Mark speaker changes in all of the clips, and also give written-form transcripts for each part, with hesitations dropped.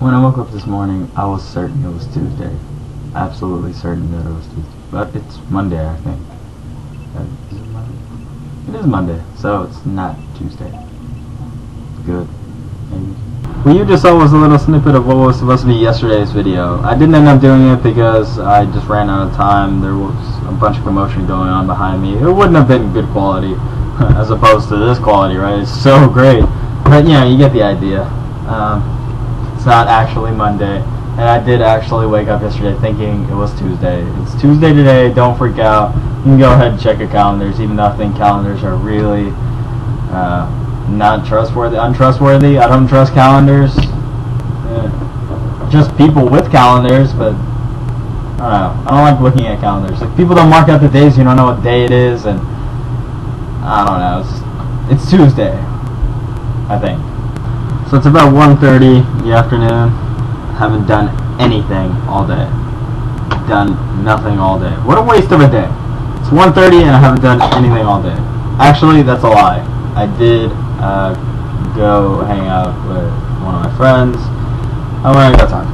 Speaker 1: When I woke up this morning, I was certain it was Tuesday. Absolutely certain that it was Tuesday. But it's Monday, I think. Is it Monday? It is Monday, so it's not Tuesday. Good. Maybe. What you just saw was a little snippet of what was supposed to be yesterday's video. I didn't end up doing it because I just ran out of time. There was a bunch of commotion going on behind me. It wouldn't have been good quality as opposed to this quality, right? It's so great. But yeah, you get the idea. It's not actually Monday, and I did actually wake up yesterday thinking it was Tuesday. It's Tuesday today, don't freak out. You can go ahead and check your calendars, even though I think calendars are really not trustworthy, untrustworthy. I don't trust calendars. Just people with calendars, but I don't know. I don't like looking at calendars. Like, people don't mark out the days, you don't know what day it is, and I don't know. It's Tuesday, I think. So it's about 1:30 in the afternoon. Haven't done anything all day. Done nothing all day. What a waste of a day. It's 1:30 and I haven't done anything all day. Actually, that's a lie. I did go hang out with one of my friends. When I got time.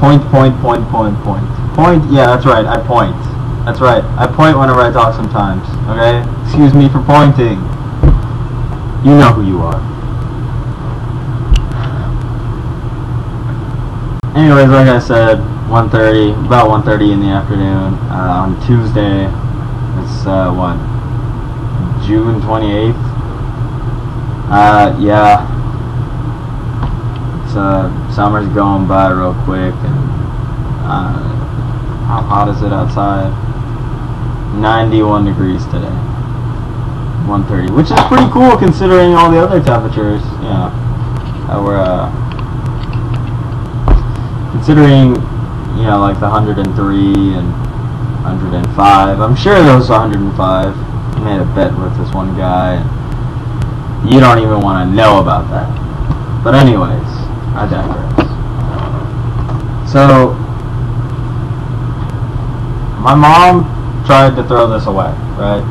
Speaker 1: Point. Yeah, that's right. I point. That's right. I point whenever I talk sometimes. Okay? Excuse me for pointing. You know who you are. Anyways, like I said, about 1:30 in the afternoon on Tuesday. It's what, June 28th. Yeah. It's summer's going by real quick, and how hot is it outside? 91 degrees today. 1:30, which is pretty cool considering all the other temperatures. That we're considering, like the 103 and 105. I'm sure those 105. I made a bet with this one guy. You don't even want to know about that. But anyways, I digress. So, my mom tried to throw this away, right?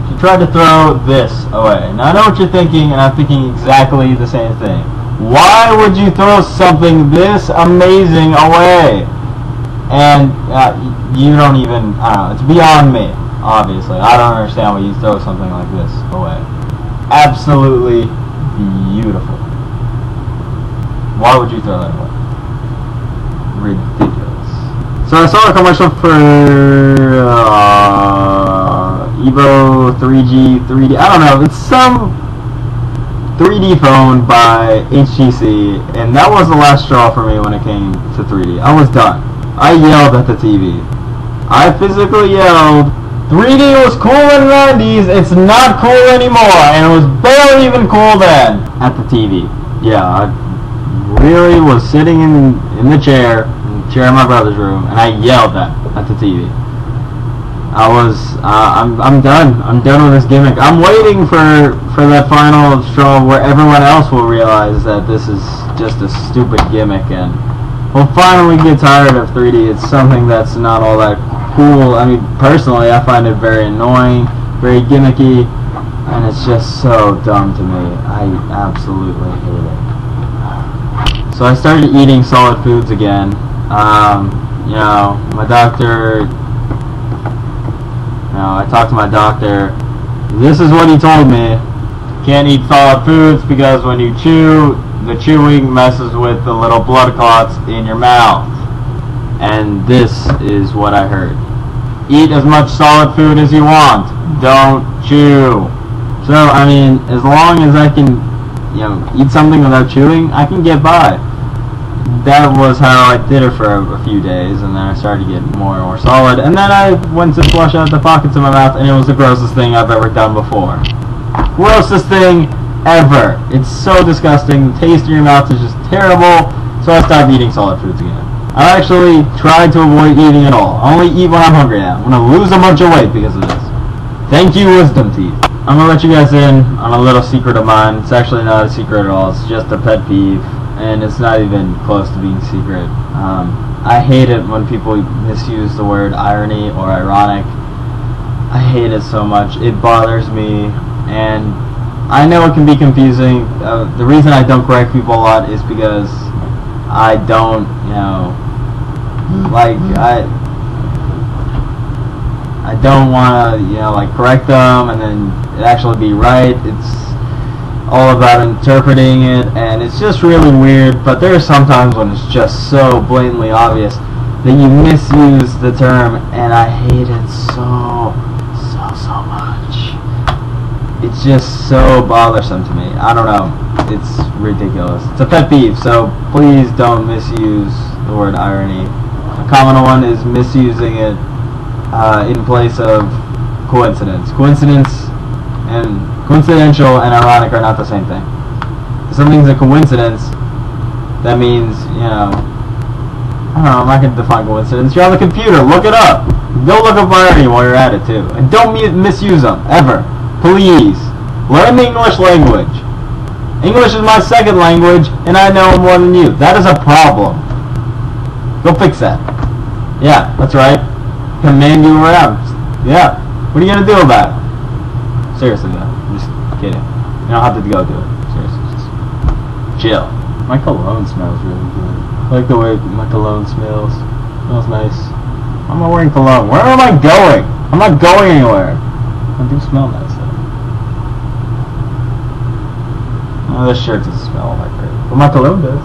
Speaker 1: She tried to throw this away. Now I know what you're thinking, and I'm thinking exactly the same thing. Why would you throw something this amazing away? And you don't even, I don't know, it's beyond me, obviously. I don't understand why you throw something like this away. Absolutely beautiful. Why would you throw that away? Ridiculous. So I saw a commercial for Evo 3G, 3D, I don't know, it's some 3D phone by HTC, and that was the last straw for me when it came to 3D. I was done. I yelled at the TV. I physically yelled, 3D was cool in the 90s, it's not cool anymore, and it was barely even cool then, at the TV. Yeah, I really was sitting in the chair in my brother's room, and I yelled at the TV. I was, I'm done. I'm done with this gimmick. I'm waiting for that final straw where everyone else will realize that this is just a stupid gimmick and will finally get tired of 3D. It's something that's not all that cool. I mean, personally, I find it very annoying, very gimmicky, and it's just so dumb to me. I absolutely hate it. So I started eating solid foods again. My doctor... I talked to my doctor. This is what he told me. Can't eat solid foods because when you chew, the chewing messes with the little blood clots in your mouth. And this is what I heard. Eat as much solid food as you want. Don't chew. So, I mean, as long as I can, eat something without chewing, I can get by. That was how I did it for a few days, and then I started to get more and more solid, and then I went to flush out the pockets of my mouth, and it was the grossest thing I've ever done before. Grossest thing ever. It's so disgusting. The taste in your mouth is just terrible, so I stopped eating solid foods again. I actually tried to avoid eating at all. I only eat when I'm hungry now. I'm going to lose a bunch of weight because of this. Thank you, wisdom teeth. I'm going to let you guys in on a little secret of mine. It's actually not a secret at all. It's just a pet peeve. And it's not even close to being secret. I hate it when people misuse the word irony or ironic. I hate it so much. It bothers me, and I know it can be confusing. The reason I don't correct people a lot is because I don't, you know, like, I don't want to, you know, like, correct them and then it actually be right. It's all about interpreting it, and it's just really weird. But there are some times when it's just so blatantly obvious that you misuse the term, and I hate it so much. It's just so bothersome to me. I don't know. It's ridiculous. It's a pet peeve, so please don't misuse the word irony. A common one is misusing it in place of coincidence. Coincidental and ironic are not the same thing. If something's a coincidence, that means, you know, I don't know, I'm not going to define coincidence. You're on the computer, look it up. Go look up irony while you're at it too. And don't misuse them, ever. Please. Learn the English language. English is my second language, and I know more than you. That is a problem. Go fix that. Yeah, that's right. Command you around. Yeah. What are you going to do about it? Seriously though. I'm just kidding. You don't have to go do it. Seriously. Just chill. My cologne smells really good. I like the way my cologne smells. It smells nice. Why am I wearing cologne? Where am I going? I'm not going anywhere. I do smell nice though. Oh, this shirt doesn't smell all that great. But my cologne does.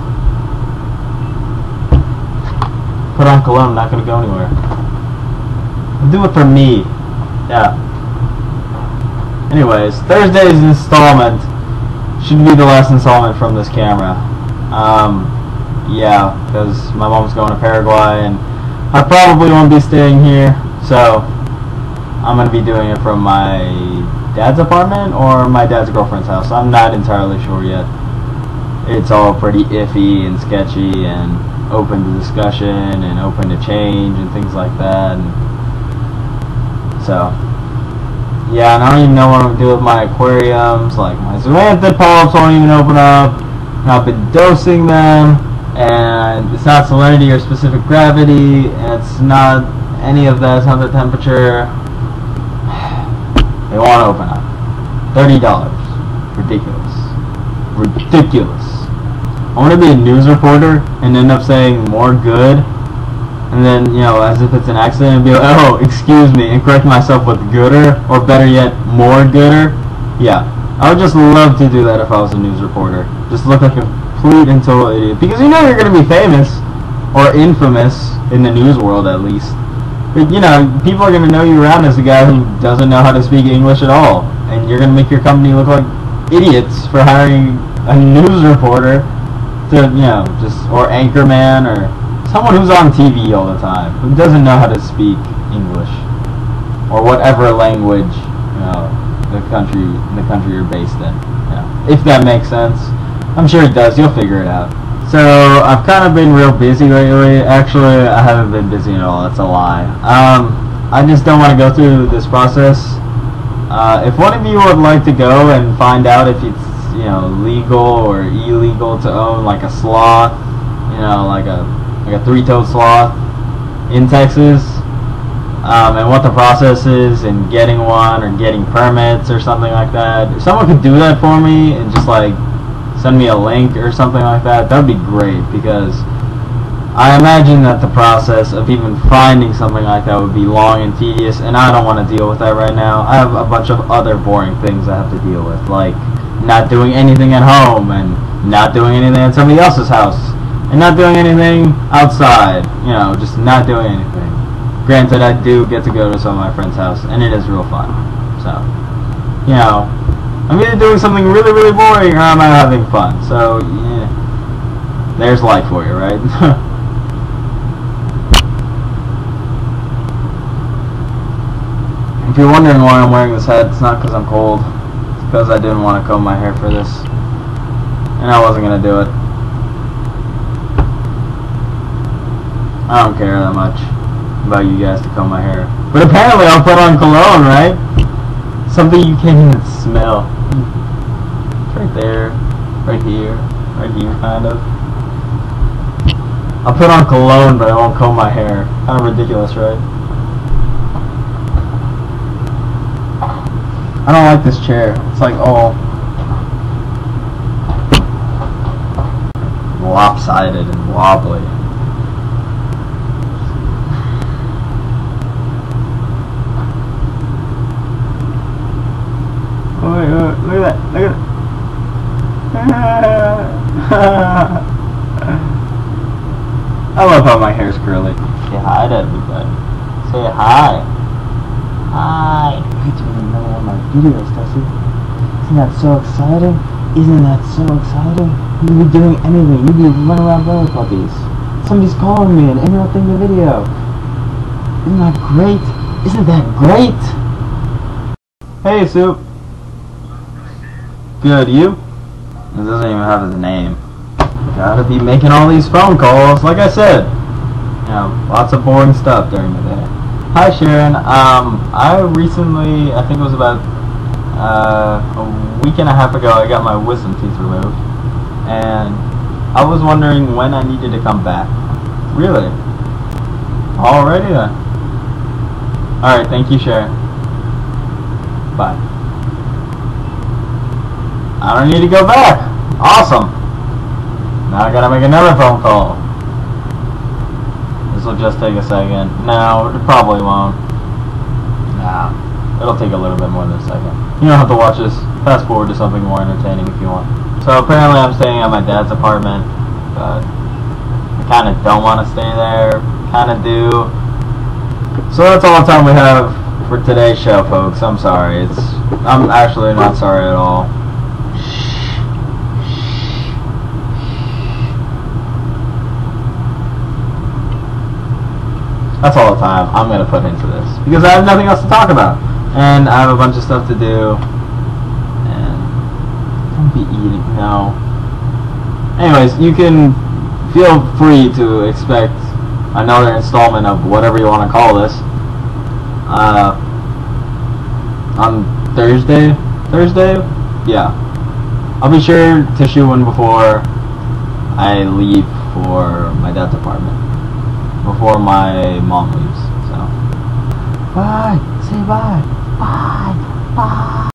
Speaker 1: Put on cologne, I'm not going to go anywhere. I'll do it for me. Yeah. Anyways, Thursday's installment should be the last installment from this camera. Yeah, because my mom's going to Paraguay and I probably won't be staying here, so I'm going to be doing it from my dad's apartment or my dad's girlfriend's house. I'm not entirely sure yet. It's all pretty iffy and sketchy and open to discussion and open to change and things like that. And so, yeah, and I don't even know what I'm going to do with my aquariums. Like, my zoanthid polyps won't even open up. And I've been dosing them, and it's not salinity or specific gravity, and it's not any of that. It's not the temperature. They won't open up. $30. Ridiculous. Ridiculous. I want to be a news reporter and end up saying more good, and then, you know, as if it's an accident, and be like, oh, excuse me, and correct myself with gooder, or better yet, more gooder. Yeah, I would just love to do that if I was a news reporter. Just look like a complete and total idiot. Because you know you're going to be famous, or infamous, in the news world at least. But, you know, people are going to know you around as a guy who doesn't know how to speak English at all. And you're going to make your company look like idiots for hiring a news reporter to, you know, just, or anchorman, or someone who's on TV all the time, who doesn't know how to speak English, or whatever language, you know, the country you're based in. You know, if that makes sense. I'm sure it does. You'll figure it out. So I've kind of been real busy lately. Actually, I haven't been busy at all. That's a lie. I just don't want to go through this process. If one of you would like to go and find out if it's, you know, legal or illegal to own like a sloth, you know, like a three-toed sloth in Texas, and what the process is in getting one or getting permits or something like that, if someone could do that for me and just like send me a link or something like that, that would be great, because I imagine that the process of even finding something like that would be long and tedious, and I don't want to deal with that right now. I have a bunch of other boring things I have to deal with, like not doing anything at home, and not doing anything at somebody else's house, and not doing anything outside, you know, just not doing anything. Granted, I do get to go to some of my friends' house, and it is real fun. So, you know, I'm either doing something really, really boring, or I'm having fun. So, yeah, there's life for you, right? If you're wondering why I'm wearing this hat, it's not because I'm cold. It's because I didn't want to comb my hair for this. And I wasn't going to do it. I don't care that much about you guys to comb my hair. But apparently I'll put on cologne, right? Something you can't even smell. It's right there. Right here. Right here, kind of. I'll put on cologne, but I won't comb my hair. Kind of ridiculous, right? I don't like this chair. It's like all lopsided and wobbly. Oh, wait, look at that, look at that. I love how my hair's curly. Say hi to everybody. Say hi. Hi. You're doing another one of my videos, Tessie. Isn't that so exciting? Isn't that so exciting? You could be doing anything. You could be running around playing with puppies. Somebody's calling me and interrupting the video. Isn't that great? Isn't that great? Hey, Soup. Good, you? It doesn't even have his name. Gotta be making all these phone calls, like I said. You know, lots of boring stuff during the day. Hi, Sharon. I recently, I think it was about a week and a half ago, I got my wisdom teeth removed, and I was wondering when I needed to come back. Really? Alrighty then. Alright, thank you, Sharon. Bye. I don't need to go back. Awesome. Now I gotta make another phone call. This will just take a second. No, it probably won't. Nah, it'll take a little bit more than a second. You don't have to watch this. Fast forward to something more entertaining if you want. So apparently I'm staying at my dad's apartment, but I kind of don't want to stay there. Kind of do. So that's all the time we have for today's show, folks. I'm sorry. I'm actually not sorry at all. That's all the time I'm going to put into this, because I have nothing else to talk about, and I have a bunch of stuff to do, and don't be eating, no. Anyways, you can feel free to expect another installment of whatever you want to call this, on Thursday? Yeah. I'll be sure to shoot one before I leave for my dad's apartment. Before my mom leaves, so. Bye! Say bye! Bye! Bye!